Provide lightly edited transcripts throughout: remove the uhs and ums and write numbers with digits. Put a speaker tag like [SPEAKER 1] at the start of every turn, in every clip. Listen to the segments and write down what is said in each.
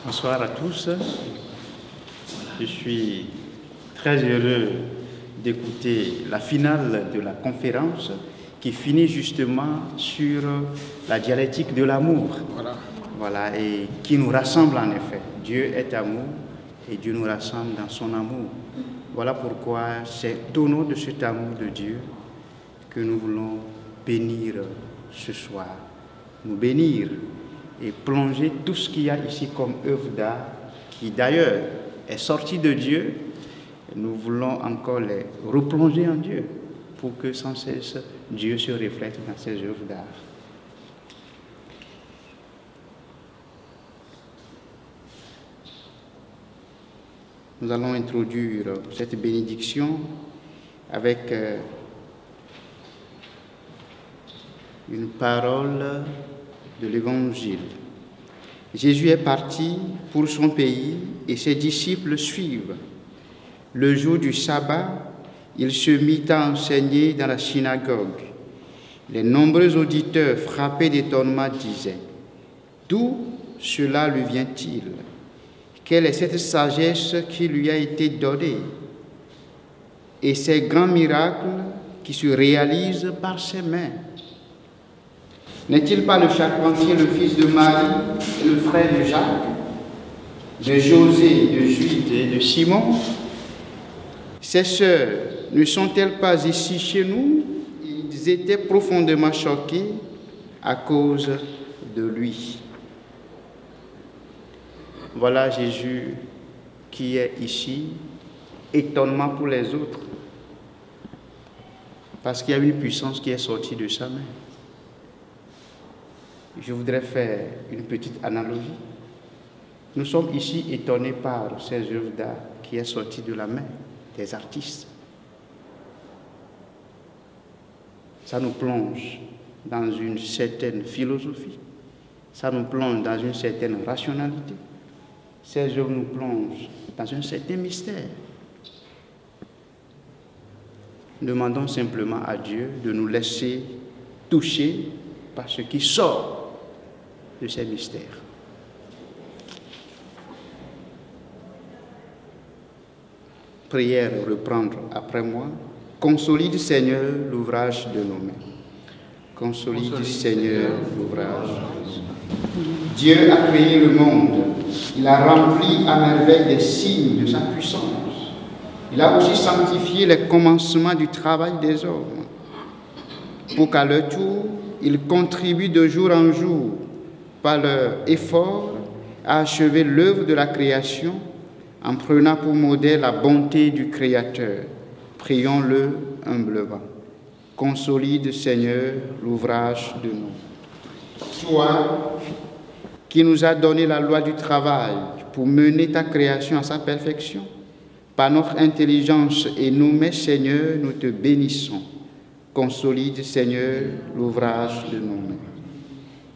[SPEAKER 1] Bonsoir à tous. Je suis très heureux d'écouter la finale de la conférence qui finit justement sur la dialectique de l'amour. Voilà, et qui nous rassemble en effet. Dieu est amour et Dieu nous rassemble dans son amour. Voilà pourquoi c'est au nom de cet amour de Dieu que nous voulons bénir ce soir. Nous bénir et plonger tout ce qu'il y a ici comme œuvre d'art, qui d'ailleurs est sorti de Dieu. Nous voulons encore les replonger en Dieu pour que sans cesse Dieu se reflète dans ces œuvres d'art. Nous allons introduire cette bénédiction avec une parole de l'Évangile. Jésus est parti pour son pays et ses disciples suivent. Le jour du sabbat, il se mit à enseigner dans la synagogue. Les nombreux auditeurs frappés d'étonnement disaient: d'où cela lui vient-il? Quelle est cette sagesse qui lui a été donnée et ces grands miracles qui se réalisent par ses mains? N'est-il pas le charpentier, le fils de Marie, et le frère de Jacques, de José, de Jude et de Simon? Ses sœurs ne sont-elles pas ici chez nous? Ils étaient profondément choqués à cause de lui. Voilà Jésus qui est ici, étonnement pour les autres, parce qu'il y a une puissance qui est sortie de sa main. Je voudrais faire une petite analogie. Nous sommes ici étonnés par ces œuvres d'art qui est sortie de la main des artistes. Ça nous plonge dans une certaine philosophie, ça nous plonge dans une certaine rationalité. Ces œuvres nous plongent dans un certain mystère. Demandons simplement à Dieu de nous laisser toucher par ce qui sort de ces mystères. Prière, reprendre après moi. Consolide, Seigneur, l'ouvrage de nos mains. Consolide, Seigneur, l'ouvrage de nos mains. Dieu a créé le monde. Il a rempli à merveille des signes de sa puissance. Il a aussi sanctifié les commencements du travail des hommes, pour qu'à leur tour, ils contribuent de jour en jour, par leur effort, à achever l'œuvre de la création, en prenant pour modèle la bonté du Créateur. Prions-le humblement. Consolide, Seigneur, l'ouvrage de nous. Toi, qui nous as donné la loi du travail pour mener ta création à sa perfection, par notre intelligence et nous-mêmes, Seigneur, nous te bénissons. Consolide, Seigneur, l'ouvrage de nos mains.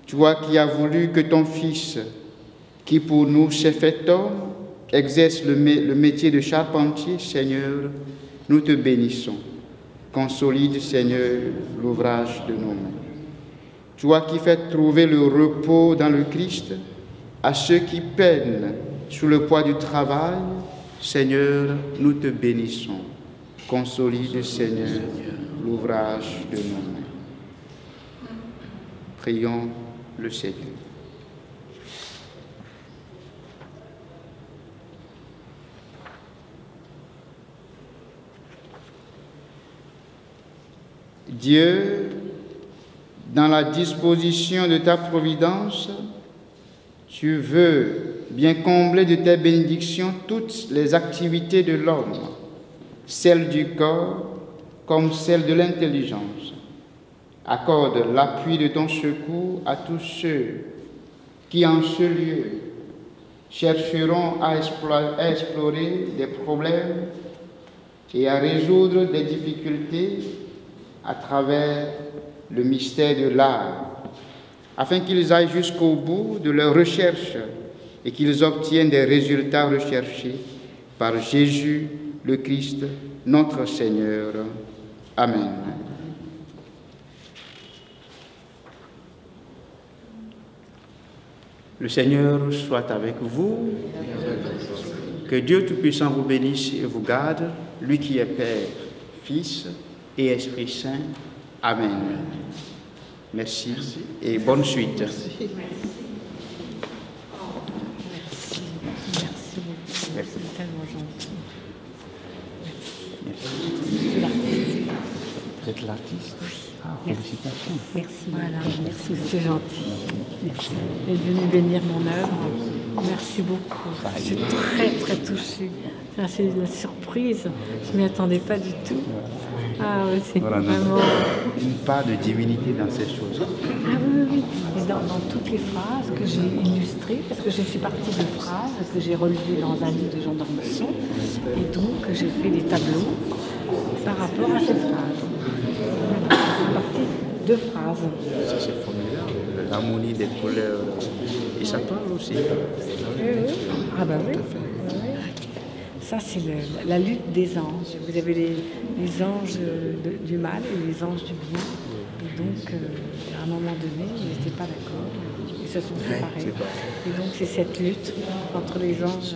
[SPEAKER 1] Toi qui as voulu que ton Fils, qui pour nous s'est fait homme, exerce le métier de charpentier, Seigneur, nous te bénissons. Consolide, Seigneur, l'ouvrage de nos mains. Toi qui fais trouver le repos dans le Christ à ceux qui peinent sous le poids du travail, Seigneur, nous te bénissons. Consolide, Seigneur, l'ouvrage de nos mains. Prions le Seigneur. Dieu, dans la disposition de ta providence, tu veux bien combler de tes bénédictions toutes les activités de l'homme, celles du corps comme celles de l'intelligence. Accorde l'appui de ton secours à tous ceux qui, en ce lieu, chercheront à explorer des problèmes et à résoudre des difficultés à travers le mystère de l'art, afin qu'ils aillent jusqu'au bout de leurs recherches et qu'ils obtiennent des résultats recherchés par Jésus le Christ, notre Seigneur. Amen. Le Seigneur soit avec vous. Que Dieu Tout-Puissant vous bénisse et vous garde, lui qui est Père, Fils et Esprit Saint. Amen. Merci et bonne suite.
[SPEAKER 2] Merci beaucoup. Merci. C'est tellement gentil.
[SPEAKER 1] Vous êtes l'artiste. Ah,
[SPEAKER 2] félicitations. Merci. Voilà, merci, c'est gentil. Merci d'être venu bénir mon œuvre. Merci beaucoup. Je suis très très touchée. C'est une surprise. Je ne m'y attendais pas du tout. Ah oui, c'est vraiment
[SPEAKER 1] une part de divinité dans ces choses.
[SPEAKER 2] Ah oui, oui. Et dans toutes les phrases que j'ai illustrées, parce que je suis partie de phrases que j'ai relevées dans un livre de Jean d'Ormesson, et donc j'ai fait des tableaux par rapport à ces phrases. Je suis partie de phrases.
[SPEAKER 1] Ça c'est formidable, l'harmonie des couleurs, et ça parle aussi.
[SPEAKER 2] Oui, oui. Ah bah oui. Ça, c'est la lutte des anges. Vous avez les anges du mal et les anges du bien. Et donc, à un moment donné, ils n'étaient pas d'accord. Ils se sont séparés. Et donc, c'est cette lutte entre les anges